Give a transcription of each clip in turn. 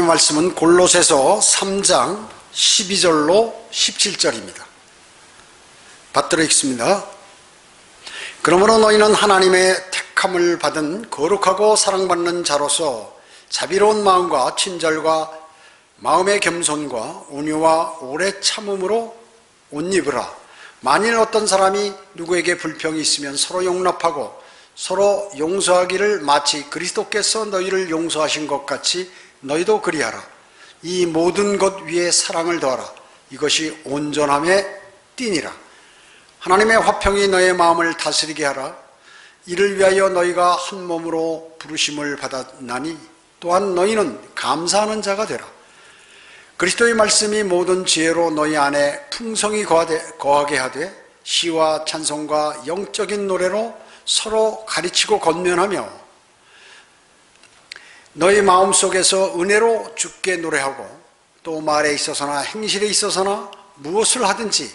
하나님의 말씀은 골로새서 3장 12절로 17절입니다. 받들어 읽습니다. 그러므로 너희는 하나님의 택함을 받은 거룩하고 사랑받는 자로서 자비로운 마음과 친절과 마음의 겸손과 온유와 오래 참음으로 옷 입으라. 만일 어떤 사람이 누구에게 불평이 있으면 서로 용납하고 서로 용서하기를 마치 그리스도께서 너희를 용서하신 것 같이 너희도 그리하라. 이 모든 것 위에 사랑을 더하라. 이것이 온전함의 띠니라. 하나님의 화평이 너의 마음을 다스리게 하라. 이를 위하여 너희가 한 몸으로 부르심을 받았나니 또한 너희는 감사하는 자가 되라. 그리스도의 말씀이 모든 지혜로 너희 안에 풍성히 거하게 하되 시와 찬송과 영적인 노래로 서로 가르치고 권면하며 너희 마음속에서 은혜로 주께 노래하고 또 말에 있어서나 행실에 있어서나 무엇을 하든지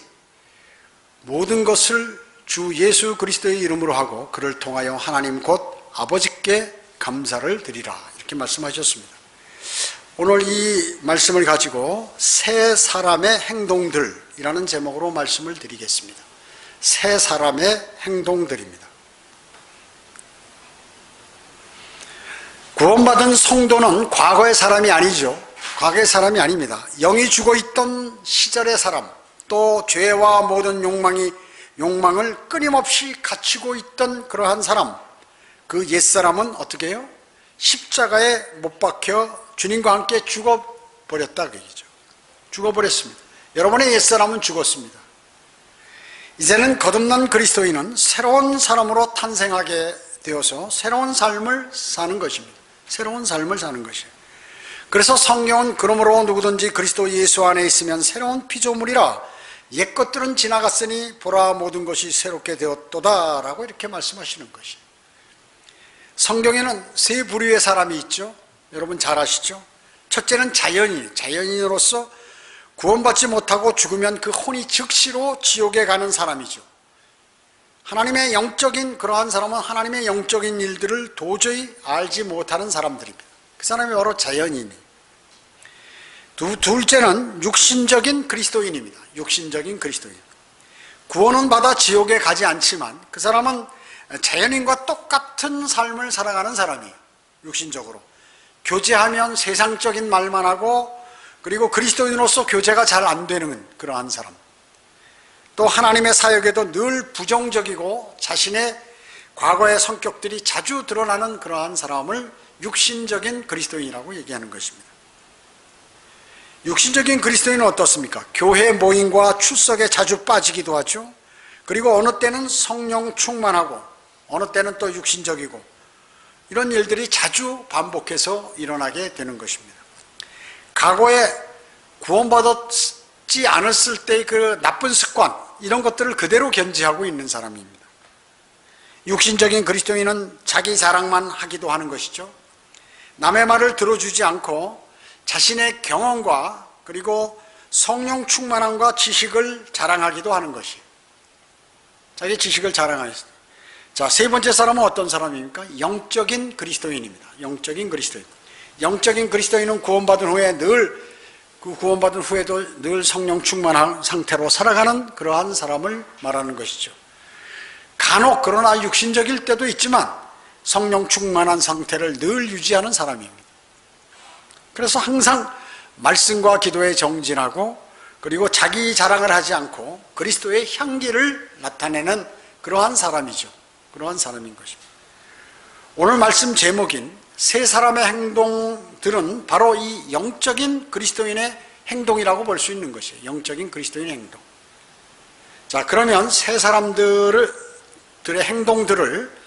모든 것을 주 예수 그리스도의 이름으로 하고 그를 통하여 하나님 곧 아버지께 감사를 드리라. 이렇게 말씀하셨습니다. 오늘 이 말씀을 가지고 새 사람의 행동들이라는 제목으로 말씀을 드리겠습니다. 새 사람의 행동들입니다. 구원받은 성도는 과거의 사람이 아니죠. 과거의 사람이 아닙니다. 영이 죽어있던 시절의 사람, 또 죄와 모든 욕망을 끊임없이 갖추고 있던 그러한 사람, 그 옛사람은 어떻게 해요? 십자가에 못 박혀 주님과 함께 죽어버렸다 그 얘기죠. 죽어버렸습니다. 여러분의 옛사람은 죽었습니다. 이제는 거듭난 그리스도인은 새로운 사람으로 탄생하게 되어서 새로운 삶을 사는 것입니다. 새로운 삶을 사는 것이에요. 그래서 성경은 그러므로 누구든지 그리스도 예수 안에 있으면 새로운 피조물이라 옛 것들은 지나갔으니 보라 모든 것이 새롭게 되었도다 라고 이렇게 말씀하시는 것이에요. 성경에는 세 부류의 사람이 있죠. 여러분 잘 아시죠? 첫째는 자연인으로서 구원받지 못하고 죽으면 그 혼이 즉시로 지옥에 가는 사람이죠. 하나님의 영적인 그러한 사람은 하나님의 영적인 일들을 도저히 알지 못하는 사람들입니다. 그 사람이 바로 자연인이에요. 둘째는 육신적인 그리스도인입니다. 육신적인 그리스도인. 구원은 받아 지옥에 가지 않지만 그 사람은 자연인과 똑같은 삶을 살아가는 사람이에요. 육신적으로. 교제하면 세상적인 말만 하고 그리고 그리스도인으로서 교제가 잘 안 되는 그러한 사람. 또 하나님의 사역에도 늘 부정적이고 자신의 과거의 성격들이 자주 드러나는 그러한 사람을 육신적인 그리스도인이라고 얘기하는 것입니다. 육신적인 그리스도인은 어떻습니까? 교회 모임과 출석에 자주 빠지기도 하죠. 그리고 어느 때는 성령 충만하고 어느 때는 또 육신적이고 이런 일들이 자주 반복해서 일어나게 되는 것입니다. 과거에 구원받았지 않았을 때의 그 나쁜 습관 이런 것들을 그대로 견지하고 있는 사람입니다. 육신적인 그리스도인은 자기 자랑만 하기도 하는 것이죠. 남의 말을 들어주지 않고 자신의 경험과 그리고 성령 충만함과 지식을 자랑하기도 하는 것이에요. 자기 지식을 자랑하겠습니다. 자, 세 번째 사람은 어떤 사람입니까? 영적인 그리스도인입니다. 영적인 그리스도인. 영적인 그리스도인은 구원받은 후에도 늘 성령 충만한 상태로 살아가는 그러한 사람을 말하는 것이죠. 간혹 그러나 육신적일 때도 있지만 성령 충만한 상태를 늘 유지하는 사람입니다. 그래서 항상 말씀과 기도에 정진하고 그리고 자기 자랑을 하지 않고 그리스도의 향기를 나타내는 그러한 사람이죠. 그러한 사람인 것입니다. 오늘 말씀 제목인 세 사람의 행동들은 바로 이 영적인 그리스도인의 행동이라고 볼 수 있는 것이에요. 영적인 그리스도인의 행동. 자, 그러면 세 사람들의 행동들을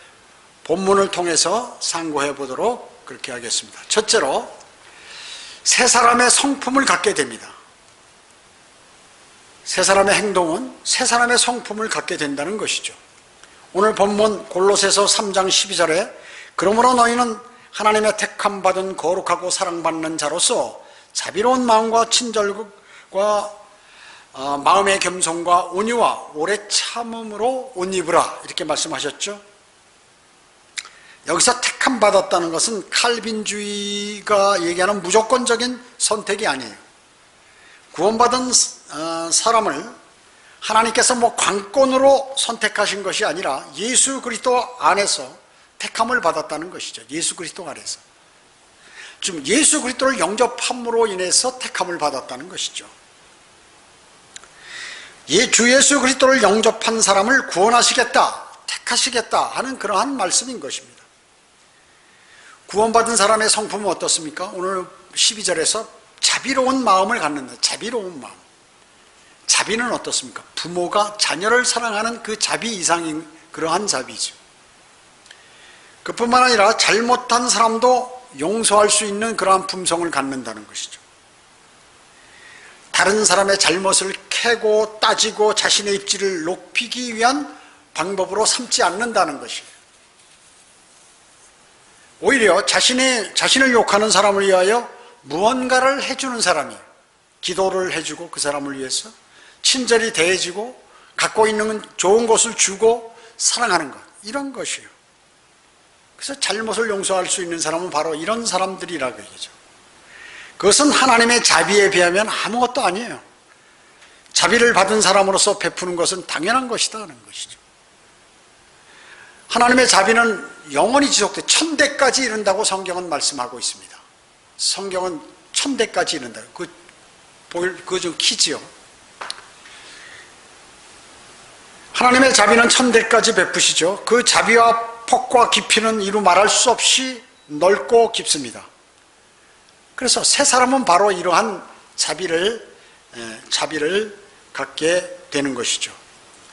본문을 통해서 상고해 보도록 그렇게 하겠습니다. 첫째로 세 사람의 성품을 갖게 됩니다. 세 사람의 행동은 세 사람의 성품을 갖게 된다는 것이죠. 오늘 본문 골로새서 3장 12절에 그러므로 너희는 하나님의 택함 받은 거룩하고 사랑받는 자로서 자비로운 마음과 친절과 마음의 겸손과 온유와 오래 참음으로 옷 입으라 이렇게 말씀하셨죠. 여기서 택함 받았다는 것은 칼빈주의가 얘기하는 무조건적인 선택이 아니에요. 구원받은 사람을 하나님께서 관건으로 선택하신 것이 아니라 예수 그리스도 안에서 택함을 받았다는 것이죠. 예수 그리스도 안에서. 지금 예수 그리스도를 영접함으로 인해서 택함을 받았다는 것이죠. 주 예수 그리스도를 영접한 사람을 구원하시겠다, 택하시겠다 하는 그러한 말씀인 것입니다. 구원받은 사람의 성품은 어떻습니까? 오늘 12절에서 자비로운 마음을 갖는다. 자비로운 마음. 자비는 어떻습니까? 부모가 자녀를 사랑하는 그 자비 이상인 그러한 자비죠. 그뿐만 아니라 잘못한 사람도 용서할 수 있는 그러한 품성을 갖는다는 것이죠. 다른 사람의 잘못을 캐고 따지고 자신의 입지를 높이기 위한 방법으로 삼지 않는다는 것이에요. 오히려 자신을 욕하는 사람을 위하여 무언가를 해주는 사람이에요. 기도를 해주고 그 사람을 위해서 친절히 대해주고 갖고 있는 좋은 것을 주고 사랑하는 것, 이런 것이에요. 그래서 잘못을 용서할 수 있는 사람은 바로 이런 사람들이라고 얘기죠. 그것은 하나님의 자비에 비하면 아무것도 아니에요. 자비를 받은 사람으로서 베푸는 것은 당연한 것이다 하는 것이죠. 하나님의 자비는 영원히 지속돼 천대까지 이른다고 성경은 말씀하고 있습니다. 성경은 천대까지 이른다. 그거 좀 키지요. 하나님의 자비는 천대까지 베푸시죠. 그 자비와 폭과 깊이는 이루 말할 수 없이 넓고 깊습니다. 그래서 새 사람은 바로 이러한 자비를 갖게 되는 것이죠.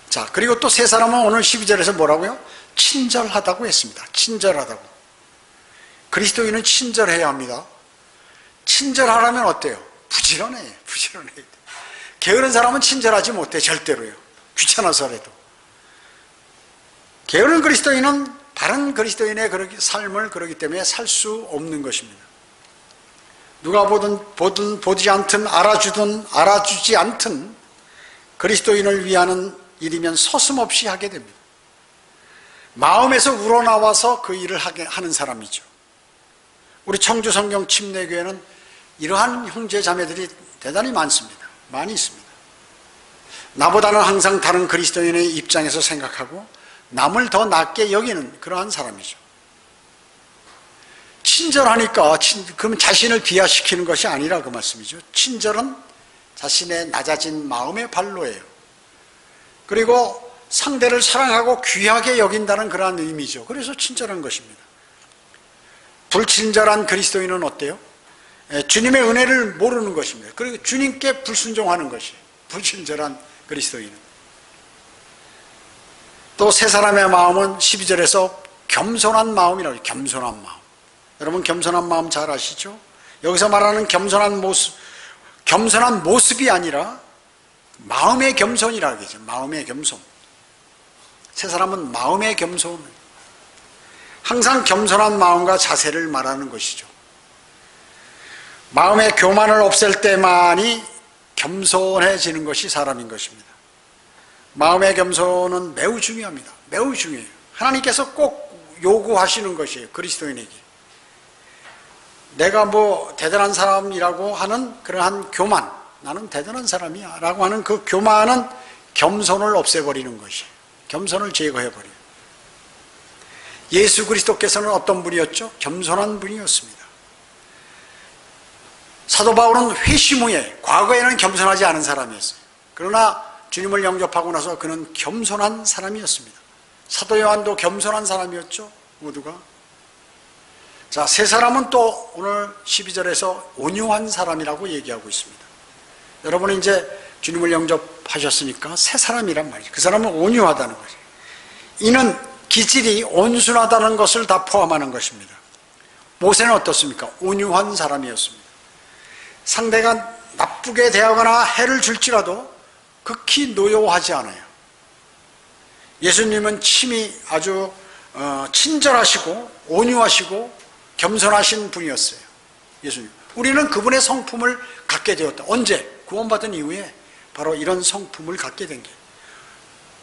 자, 그리고 또 새 사람은 오늘 12절에서 뭐라고요? 친절하다고 했습니다. 친절하다고. 그리스도인은 친절해야 합니다. 친절하라면 어때요? 부지런해요. 부지런해야 돼. 게으른 사람은 친절하지 못해, 절대로요. 귀찮아서라도. 게으른 그리스도인은 다른 그리스도인의 삶을 그러기 때문에 살 수 없는 것입니다. 누가 보든 보지 않든 알아주든 알아주지 않든 그리스도인을 위하는 일이면 서슴없이 하게 됩니다. 마음에서 우러나와서 그 일을 하는 사람이죠. 우리 청주성경 침례교회는 이러한 형제 자매들이 대단히 많습니다. 많이 있습니다. 나보다는 항상 다른 그리스도인의 입장에서 생각하고 남을 더 낮게 여기는 그러한 사람이죠. 친절하니까 그러면 자신을 비하시키는 것이 아니라 그 말씀이죠. 친절은 자신의 낮아진 마음의 발로예요. 그리고 상대를 사랑하고 귀하게 여긴다는 그러한 의미죠. 그래서 친절한 것입니다. 불친절한 그리스도인은 어때요? 주님의 은혜를 모르는 것입니다. 그리고 주님께 불순종하는 것이에요. 불친절한 그리스도인은. 또 세 사람의 마음은 12절에서 겸손한 마음이라고 해요. 겸손한 마음. 여러분 겸손한 마음 잘 아시죠? 여기서 말하는 겸손한 모습이 아니라 마음의 겸손이라고 하죠. 마음의 겸손. 세 사람은 마음의 겸손. 항상 겸손한 마음과 자세를 말하는 것이죠. 마음의 교만을 없앨 때만이 겸손해지는 것이 사람인 것입니다. 마음의 겸손은 매우 중요합니다. 매우 중요해요. 하나님께서 꼭 요구하시는 것이에요. 그리스도인에게. 내가 대단한 사람이라고 하는 그러한 교만, 나는 대단한 사람이야 라고 하는 그 교만은 겸손을 없애버리는 것이에요. 겸손을 제거해버려요. 예수 그리스도께서는 어떤 분이었죠? 겸손한 분이었습니다. 사도 바울은 회심 후에, 과거에는 겸손하지 않은 사람이었어요. 그러나 주님을 영접하고 나서 그는 겸손한 사람이었습니다. 사도 요한도 겸손한 사람이었죠. 모두가. 자, 세 사람은 또 오늘 12절에서 온유한 사람이라고 얘기하고 있습니다. 여러분은 이제 주님을 영접하셨으니까 새 사람이란 말이죠. 그 사람은 온유하다는 거죠. 이는 기질이 온순하다는 것을 다 포함하는 것입니다. 모세는 어떻습니까? 온유한 사람이었습니다. 상대가 나쁘게 대하거나 해를 줄지라도 극히 노여워하지 않아요. 예수님은 침이 아주 친절하시고 온유하시고 겸손하신 분이었어요. 예수님. 우리는 그분의 성품을 갖게 되었다. 언제? 구원받은 이후에 바로 이런 성품을 갖게 된 게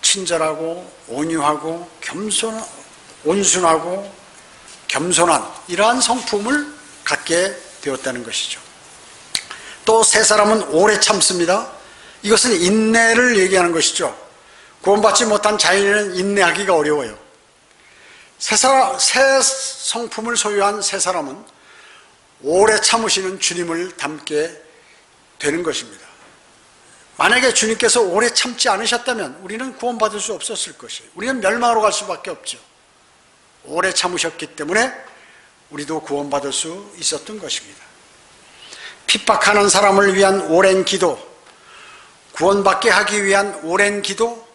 친절하고 온유하고 온순하고 겸손한 이러한 성품을 갖게 되었다는 것이죠. 또 세 사람은 오래 참습니다. 이것은 인내를 얘기하는 것이죠. 구원받지 못한 자인은 인내하기가 어려워요. 새 성품을 소유한 세 사람은 오래 참으시는 주님을 닮게 되는 것입니다. 만약에 주님께서 오래 참지 않으셨다면 우리는 구원받을 수 없었을 것이에요. 우리는 멸망으로 갈 수밖에 없죠. 오래 참으셨기 때문에 우리도 구원받을 수 있었던 것입니다. 핍박하는 사람을 위한 오랜 기도, 구원받게 하기 위한 오랜 기도,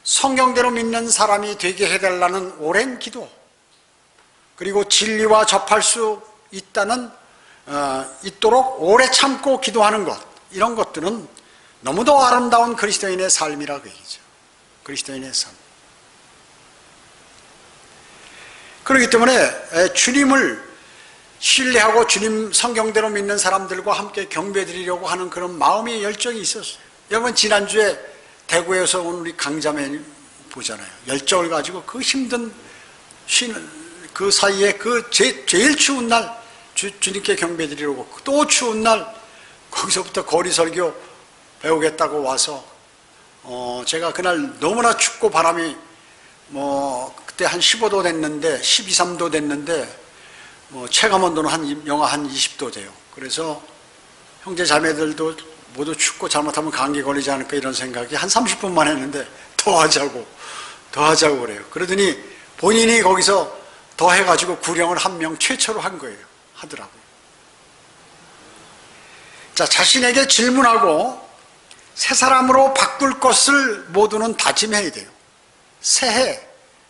성경대로 믿는 사람이 되게 해달라는 오랜 기도, 그리고 진리와 접할 수 있도록 오래 참고 기도하는 것, 이런 것들은 너무도 아름다운 그리스도인의 삶이라고 얘기죠. 그리스도인의 삶. 그렇기 때문에 주님을 신뢰하고 주님 성경대로 믿는 사람들과 함께 경배드리려고 하는 그런 마음의 열정이 있었어요. 여러분 지난주에 대구에서 온 우리 강자매 보잖아요. 열정을 가지고 그 힘든 그 사이에 그 제일 추운 날 주님께 경배드리려고 또 추운 날 거기서부터 거리 설교 배우겠다고 와서 제가 그날 너무나 춥고 바람이 그때 한 15도 됐는데 12, 3도 됐는데 체감온도는 영하 한 20도 돼요. 그래서 형제 자매들도 모두 춥고 잘못하면 감기 걸리지 않을까 이런 생각이 한 30분만 했는데 더 하자고 그래요. 그러더니 본인이 거기서 더 해가지고 구령을 한 명 최초로 한 거예요. 하더라고요. 자, 자신에게 질문하고 새 사람으로 바꿀 것을 모두는 다짐해야 돼요. 새해,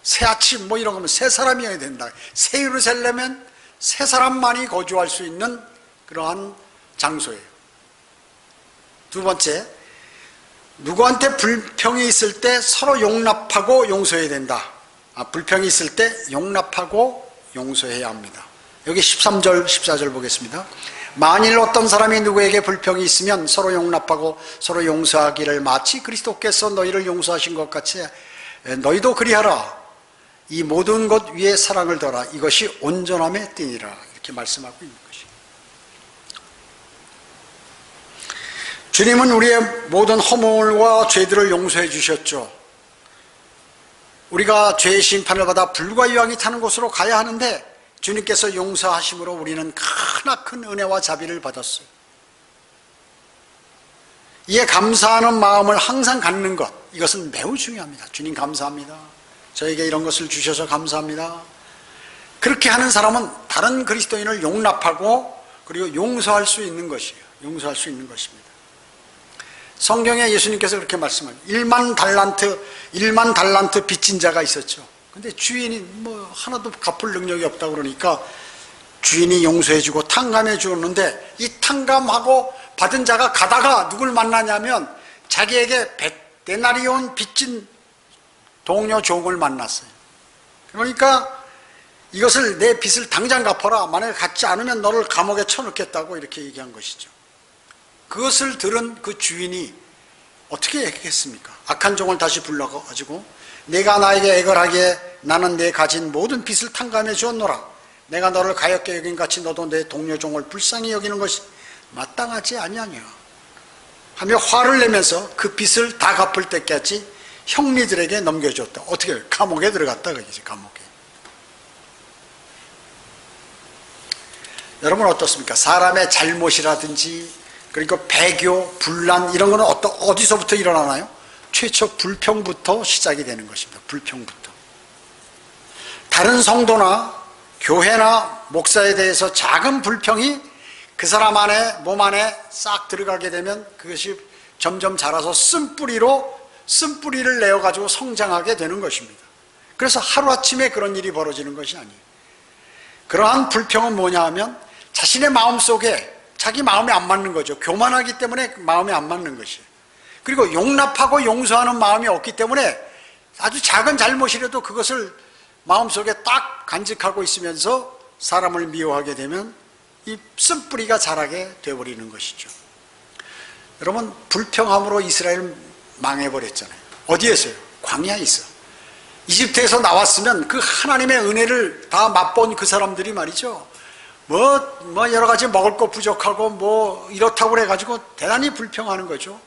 새 아침 이런 거면 새 사람이어야 된다. 새 예루살렘은 새 사람만이 거주할 수 있는 그러한 장소예요. 두 번째, 누구한테 불평이 있을 때 서로 용납하고 용서해야 된다. 불평이 있을 때 용납하고 용서해야 합니다. 여기 13절, 14절 보겠습니다. 만일 어떤 사람이 누구에게 불평이 있으면 서로 용납하고 서로 용서하기를 마치 그리스도께서 너희를 용서하신 것 같이 너희도 그리하라. 이 모든 것 위에 사랑을 더하라. 이것이 온전함의 띠니라. 이렇게 말씀하고 있는 것이에요. 주님은 우리의 모든 허물과 죄들을 용서해 주셨죠. 우리가 죄의 심판을 받아 불과 유황이 타는 곳으로 가야 하는데 주님께서 용서하심으로 우리는 크나큰 은혜와 자비를 받았어요. 이에 감사하는 마음을 항상 갖는 것, 이것은 매우 중요합니다. 주님 감사합니다. 저에게 이런 것을 주셔서 감사합니다. 그렇게 하는 사람은 다른 그리스도인을 용납하고 그리고 용서할 수 있는 것이에요. 용서할 수 있는 것입니다. 성경에 예수님께서 그렇게 말씀합니다. 1만 달란트 빚진 자가 있었죠. 근데 주인이 하나도 갚을 능력이 없다고 그러니까 주인이 용서해주고 탕감해 주었는데 이 탕감하고 받은 자가 가다가 누굴 만나냐면 자기에게 100데나리온 빚진 동료 종을 만났어요. 그러니까 이것을 내 빚을 당장 갚아라. 만약에 갚지 않으면 너를 감옥에 쳐넣겠다고 이렇게 얘기한 것이죠. 그것을 들은 그 주인이 어떻게 했겠습니까? 악한 종을 다시 불러가지고 내가 나에게 애걸하기에 나는 내 가진 모든 빚을 탕감해 주었노라. 내가 너를 가엾게 여긴 같이 너도 내 동료 종을 불쌍히 여기는 것이 마땅하지 아니하냐 하며 화를 내면서 그 빚을 다 갚을 때까지 형리들에게 넘겨줬다. 어떻게 감옥에 들어갔다 그러지. 감옥에. 여러분 어떻습니까? 사람의 잘못이라든지 그리고 배교, 분란 이런 거는 어디서부터 일어나나요? 최초 불평부터 시작이 되는 것입니다. 불평부터. 다른 성도나 교회나 목사에 대해서 작은 불평이 그 사람 안에 몸 안에 싹 들어가게 되면 그것이 점점 자라서 쓴뿌리를 내어가지고 성장하게 되는 것입니다. 그래서 하루아침에 그런 일이 벌어지는 것이 아니에요. 그러한 불평은 뭐냐 하면 자신의 마음속에 자기 마음에 안 맞는 거죠. 교만하기 때문에 마음에 안 맞는 것이에요. 그리고 용납하고 용서하는 마음이 없기 때문에 아주 작은 잘못이라도 그것을 마음속에 딱 간직하고 있으면서 사람을 미워하게 되면 이 쓴뿌리가 자라게 되어버리는 것이죠. 여러분 불평함으로 이스라엘 망해버렸잖아요. 어디에서요? 광야에 있어. 이집트에서 나왔으면 그 하나님의 은혜를 다 맛본 그 사람들이 말이죠. 여러 가지 먹을 거 부족하고 이렇다고 그래가지고 대단히 불평하는 거죠.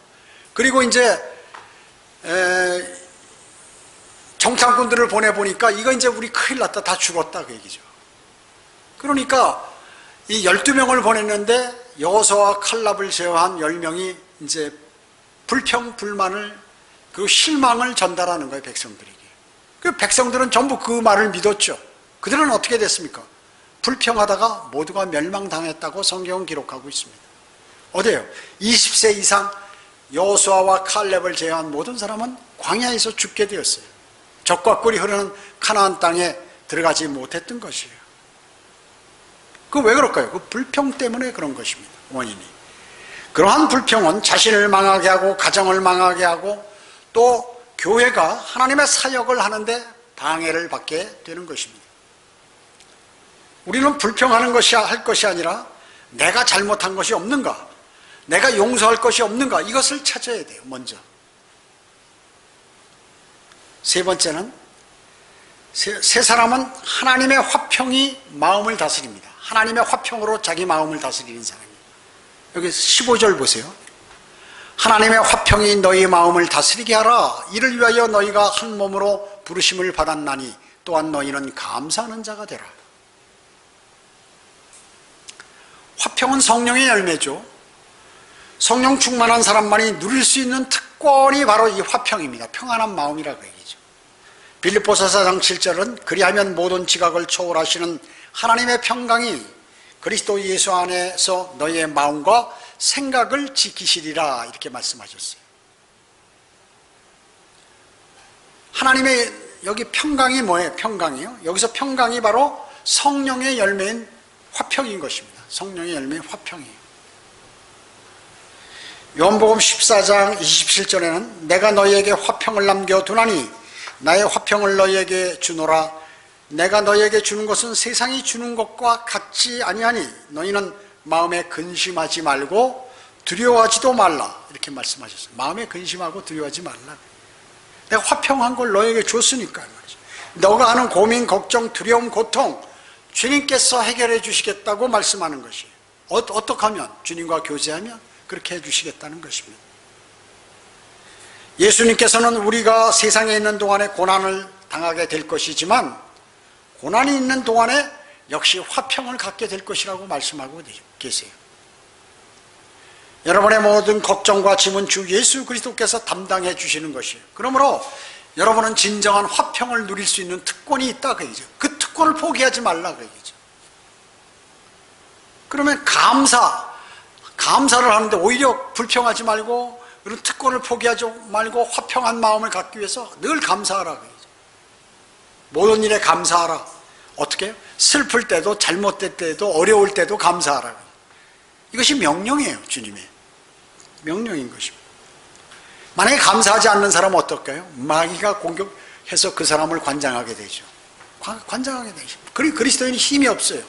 그리고 이제 정탐꾼들을 보내보니까 이거 이제 우리 큰일 났다, 다 죽었다 그 얘기죠. 그러니까 이 12명을 보냈는데 여호수아와 칼렙을 제외한 10명이 이제 불평, 불만을 그리고 실망을 전달하는 거예요, 백성들에게. 그 백성들은 전부 그 말을 믿었죠. 그들은 어떻게 됐습니까? 불평하다가 모두가 멸망당했다고 성경은 기록하고 있습니다. 어때요? 20세 이상 여호수아와 칼렙을 제외한 모든 사람은 광야에서 죽게 되었어요. 젖과 꿀이 흐르는 가나안 땅에 들어가지 못했던 것이에요. 그 왜 그럴까요? 그 불평 때문에 그런 것입니다. 원인이. 그러한 불평은 자신을 망하게 하고 가정을 망하게 하고 또 교회가 하나님의 사역을 하는데 방해를 받게 되는 것입니다. 우리는 불평하는 할 것이 아니라 내가 잘못한 것이 없는가, 내가 용서할 것이 없는가, 이것을 찾아야 돼요. 먼저. 세 번째는 세 사람은 하나님의 화평이 마음을 다스립니다. 하나님의 화평으로 자기 마음을 다스리는 사람입니다. 여기 15절 보세요. 하나님의 화평이 너희 마음을 다스리게 하라. 이를 위하여 너희가 한 몸으로 부르심을 받았나니 또한 너희는 감사하는 자가 되라. 화평은 성령의 열매죠. 성령 충만한 사람만이 누릴 수 있는 특권이 바로 이 화평입니다. 평안한 마음이라고 얘기죠. 빌립보서 4장 7절은 그리하면 모든 지각을 초월하시는 하나님의 평강이 그리스도 예수 안에서 너희의 마음과 생각을 지키시리라, 이렇게 말씀하셨어요. 하나님의 여기 평강이 뭐예요? 평강이요? 여기서 평강이 바로 성령의 열매인 화평인 것입니다. 성령의 열매인 화평이에요. 요한복음 14장 27절에는 내가 너희에게 화평을 남겨두나니 나의 화평을 너희에게 주노라. 내가 너희에게 주는 것은 세상이 주는 것과 같지 아니하니 너희는 마음에 근심하지 말고 두려워하지도 말라, 이렇게 말씀하셨어요. 마음에 근심하고 두려워하지 말라. 내가 화평한 걸 너희에게 줬으니까 말이죠. 너가 하는 고민, 걱정, 두려움, 고통 주님께서 해결해 주시겠다고 말씀하는 것이에요. 어떻게 하면? 주님과 교제하면 그렇게 해 주시겠다는 것입니다. 예수님께서는 우리가 세상에 있는 동안에 고난을 당하게 될 것이지만 고난이 있는 동안에 역시 화평을 갖게 될 것이라고 말씀하고 계세요. 여러분의 모든 걱정과 짐은 주 예수 그리스도께서 담당해 주시는 것이에요. 그러므로 여러분은 진정한 화평을 누릴 수 있는 특권이 있다 그 얘기죠. 그 특권을 포기하지 말라 그 얘기죠. 그러면 감사를 하는데 오히려 불평하지 말고 그런 특권을 포기하지 말고 화평한 마음을 갖기 위해서 늘 감사하라 그 얘기죠. 모든 일에 감사하라. 어떻게 해요? 슬플 때도, 잘못될 때도, 어려울 때도 감사하라. 이것이 명령이에요. 주님의 명령인 것입니다. 만약에 감사하지 않는 사람은 어떨까요? 마귀가 공격해서 그 사람을 관장하게 되죠. 관장하게 되죠. 그리스도인이 힘이 없어요.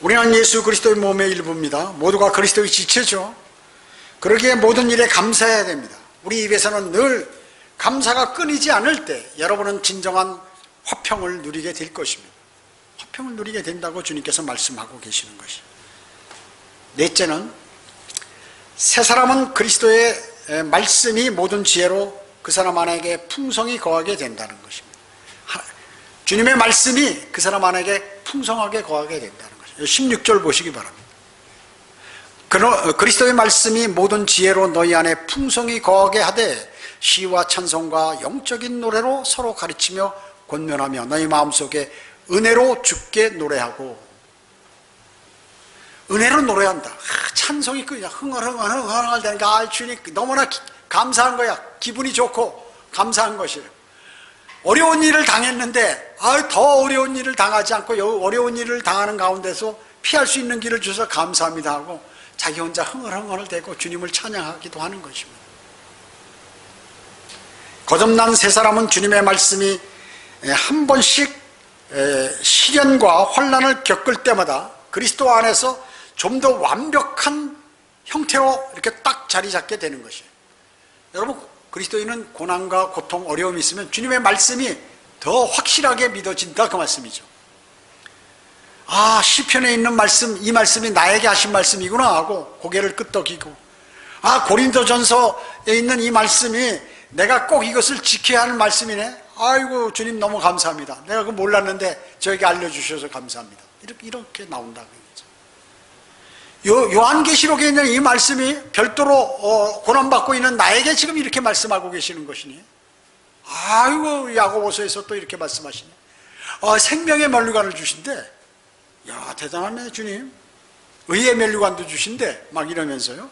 우리는 예수 그리스도의 몸의 일부입니다. 모두가 그리스도의 지체죠. 그러기에 모든 일에 감사해야 됩니다. 우리 입에서는 늘 감사가 끊이지 않을 때 여러분은 진정한 화평을 누리게 될 것입니다. 화평을 누리게 된다고 주님께서 말씀하고 계시는 것이죠. 넷째는 새 사람은 그리스도의 말씀이 모든 지혜로 그 사람 안에게 풍성히 거하게 된다는 것입니다. 주님의 말씀이 그 사람 안에게 풍성하게 거하게 된다는 것이죠. 16절 보시기 바랍니다. 그리스도의 말씀이 모든 지혜로 너희 안에 풍성히 거하게 하되 시와 찬송과 영적인 노래로 서로 가르치며 권면하며 너희 마음속에 은혜로 주께 노래하고. 은혜로 노래한다. 찬송이 그냥 흥얼흥얼 되니까 주님 너무나 감사한 거야. 기분이 좋고 감사한 것이에요. 어려운 일을 당했는데 더 어려운 일을 당하지 않고 어려운 일을 당하는 가운데서 피할 수 있는 길을 주셔서 감사합니다 하고 자기 혼자 흥얼흥얼 대고 주님을 찬양하기도 하는 것입니다. 거듭난 새 사람은 주님의 말씀이 한 번씩 시련과 환난을 겪을 때마다 그리스도 안에서 좀 더 완벽한 형태로 이렇게 딱 자리 잡게 되는 것이에요. 여러분 그리스도인은 고난과 고통, 어려움이 있으면 주님의 말씀이 더 확실하게 믿어진다, 그 말씀이죠. 아, 시편에 있는 말씀, 이 말씀이 나에게 하신 말씀이구나 하고 고개를 끄덕이고, 아, 고린도전서에 있는 이 말씀이 내가 꼭 이것을 지켜야 하는 말씀이네. 아이고, 주님 너무 감사합니다. 내가 그거 몰랐는데 저에게 알려주셔서 감사합니다. 이렇게 나온다. 요한계시록에 있는 이 말씀이 별도로 고난받고 있는 나에게 지금 이렇게 말씀하고 계시는 것이니, 아이고, 야고보서에서 또 이렇게 말씀하시네. 생명의 면류관을 주신대. 야, 대단하네 주님. 의의 면류관도 주신대. 막 이러면서요.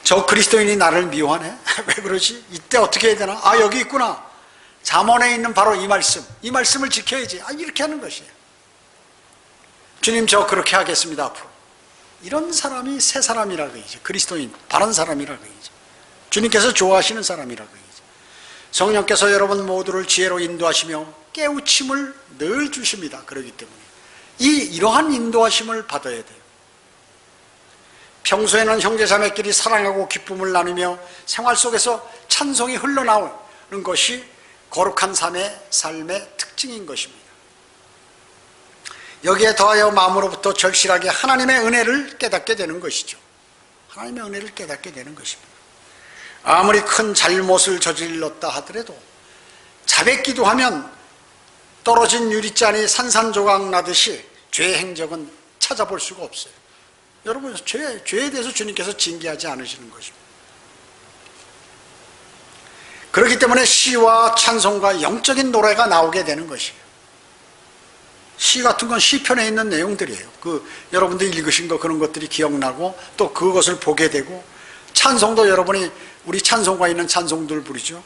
저 그리스도인이 나를 미워하네. 왜 그러지? 이때 어떻게 해야 되나? 아, 여기 있구나. 잠언에 있는 바로 이 말씀, 이 말씀을 지켜야지. 아, 이렇게 하는 것이에요. 주님, 저 그렇게 하겠습니다 앞으로. 이런 사람이 새 사람이라고 얘기죠. 그리스도인, 바른 사람이라고 얘기죠. 주님께서 좋아하시는 사람이라고 얘기죠. 성령께서 여러분 모두를 지혜로 인도하시며 깨우침을 늘 주십니다. 그렇기 때문에 이러한 인도하심을 받아야 돼요. 평소에는 형제자매끼리 사랑하고 기쁨을 나누며 생활 속에서 찬송이 흘러나오는 것이 거룩한 삶의 특징인 것입니다. 여기에 더하여 마음으로부터 절실하게 하나님의 은혜를 깨닫게 되는 것이죠. 하나님의 은혜를 깨닫게 되는 것입니다. 아무리 큰 잘못을 저질렀다 하더라도 자백기도 하면 떨어진 유리잔이 산산조각 나듯이 죄의 행적은 찾아볼 수가 없어요. 여러분, 죄에 대해서 주님께서 징계하지 않으시는 것입니다. 그렇기 때문에 시와 찬송과 영적인 노래가 나오게 되는 것이에요. 시 같은 건 시편에 있는 내용들이에요. 여러분들이 읽으신 거 그런 것들이 기억나고 또 그것을 보게 되고, 찬송도 여러분이 우리 찬송가 있는 찬송들 부르죠.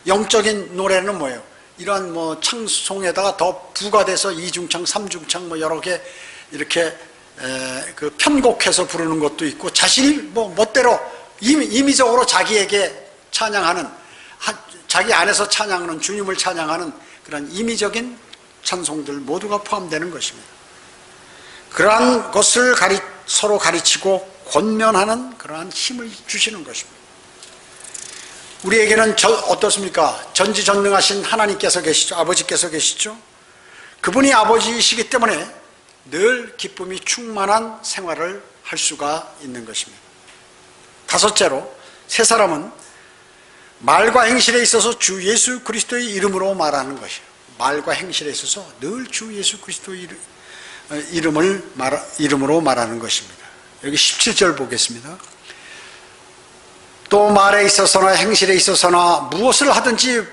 영적인 노래는 뭐예요? 이러한 찬송에다가 더 부가돼서 이중창, 삼중창 여러 개 이렇게 편곡해서 부르는 것도 있고, 자신이 멋대로 임의적으로 자기에게 찬양하는, 자기 안에서 찬양하는, 주님을 찬양하는 그런 임의적인 찬송들 모두가 포함되는 것입니다. 그러한 것을 서로 가르치고 권면하는 그러한 힘을 주시는 것입니다. 우리에게는 어떻습니까? 전지전능하신 하나님께서 계시죠. 아버지께서 계시죠. 그분이 아버지이시기 때문에 늘 기쁨이 충만한 생활을 할 수가 있는 것입니다. 다섯째로, 세 사람은 말과 행실에 있어서 주 예수 그리스도의 이름으로 말하는 것이에요. 말과 행실에 있어서 늘 주 예수 그리스도의 이름으로 말하는 것입니다. 여기 17절 보겠습니다. 또 말에 있어서나 행실에 있어서나 무엇을 하든지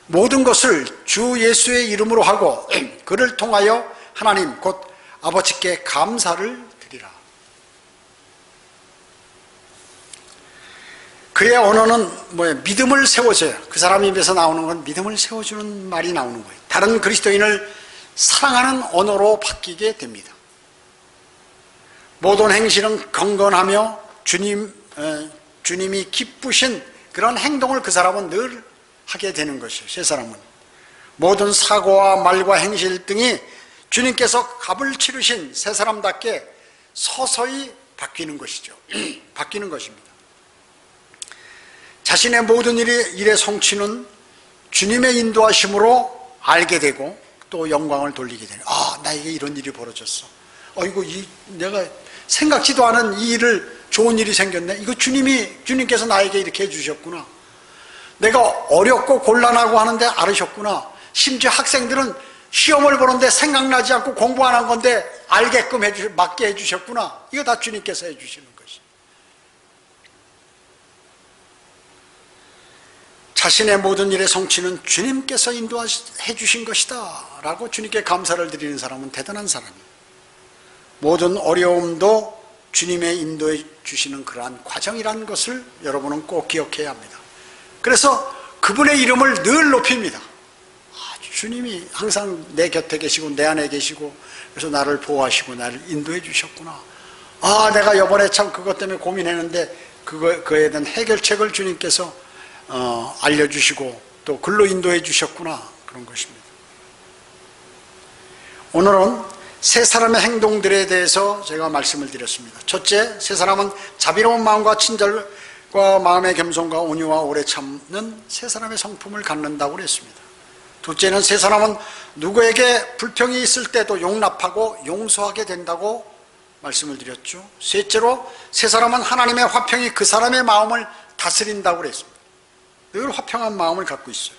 모든 것을 주 예수의 이름으로 하고 그를 통하여 하나님 곧 아버지께 감사를 드리라. 그의 언어는 뭐예요? 믿음을 세워줘요. 그 사람 입에서 나오는 건 믿음을 세워주는 말이 나오는 거예요. 다른 그리스도인을 사랑하는 언어로 바뀌게 됩니다. 모든 행실은 경건하며 주님이 기쁘신 그런 행동을 그 사람은 늘 하게 되는 것이에요. 세 사람은 모든 사고와 말과 행실 등이 주님께서 값을 치르신 세 사람답게 서서히 바뀌는 것이죠. 바뀌는 것입니다. 자신의 모든 일의 성취는 주님의 인도하심으로 알게 되고 또 영광을 돌리게 되는. 아, 나에게 이런 일이 벌어졌어. 이거 내가 생각지도 않은 이 일을, 좋은 일이 생겼네. 이거 주님께서 나에게 이렇게 해주셨구나. 내가 어렵고 곤란하고 하는데 알으셨구나. 심지어 학생들은 시험을 보는데 생각나지 않고 공부 안 한 건데 알게끔 맞게 해주셨구나. 이거 다 주님께서 해주시는 것이. 자신의 모든 일의 성취는 주님께서 인도해 주신 것이다 라고 주님께 감사를 드리는 사람은 대단한 사람이에요. 모든 어려움도 주님의 인도해 주시는 그러한 과정이라는 것을 여러분은 꼭 기억해야 합니다. 그래서 그분의 이름을 늘 높입니다. 주님이 항상 내 곁에 계시고 내 안에 계시고 그래서 나를 보호하시고 나를 인도해 주셨구나. 내가 이번에 참 그것 때문에 고민했는데 그거에 대한 해결책을 주님께서 알려주시고 또 글로 인도해 주셨구나. 그런 것입니다. 오늘은 세 사람의 행동들에 대해서 제가 말씀을 드렸습니다. 첫째, 세 사람은 자비로운 마음과 친절과 마음의 겸손과 온유와 오래 참는 세 사람의 성품을 갖는다고 그랬습니다. 둘째는 세 사람은 누구에게 불평이 있을 때도 용납하고 용서하게 된다고 말씀을 드렸죠. 셋째로 세 사람은 하나님의 화평이 그 사람의 마음을 다스린다고 그랬습니다. 늘 화평한 마음을 갖고 있어요.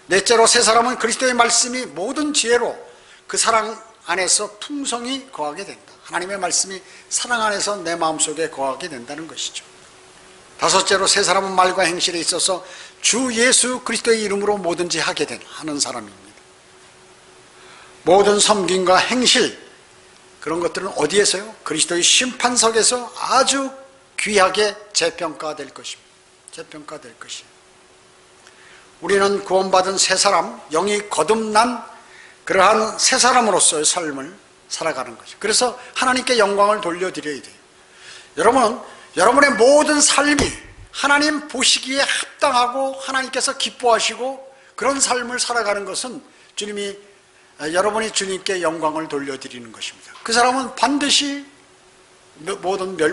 넷째로 세 사람은 그리스도의 말씀이 모든 지혜로 그 사랑 안에서 풍성히 거하게 된다. 하나님의 말씀이 사랑 안에서 내 마음속에 거하게 된다는 것이죠. 다섯째로 세 사람은 말과 행실에 있어서 주 예수 그리스도의 이름으로 뭐든지 하는 사람입니다. 모든 섬김과 행실, 그런 것들은 어디에서요? 그리스도의 심판석에서 아주 귀하게 재평가될 것입니다. 재평가될 것이에요. 우리는 구원받은 새 사람, 영이 거듭난 그러한 새 사람으로서의 삶을 살아가는 거죠. 그래서 하나님께 영광을 돌려드려야 돼요. 여러분의 모든 삶이 하나님 보시기에 합당하고 하나님께서 기뻐하시고 그런 삶을 살아가는 것은 여러분이 주님께 영광을 돌려드리는 것입니다. 그 사람은 반드시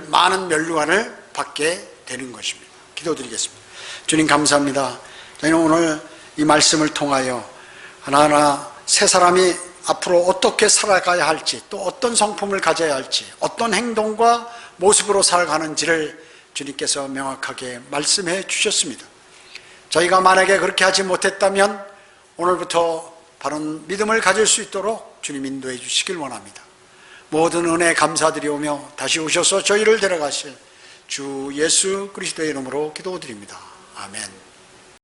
많은 멸류관을 받게 되는 것입니다. 기도드리겠습니다. 주님 감사합니다. 저희는 오늘 이 말씀을 통하여 하나하나 새 사람이 앞으로 어떻게 살아가야 할지, 또 어떤 성품을 가져야 할지, 어떤 행동과 모습으로 살아가는지를 주님께서 명확하게 말씀해 주셨습니다. 저희가 만약에 그렇게 하지 못했다면 오늘부터 바른 믿음을 가질 수 있도록 주님 인도해 주시길 원합니다. 모든 은혜 감사드리오며 다시 오셔서 저희를 데려가실 주 예수 그리스도의 이름으로 기도드립니다. 아멘.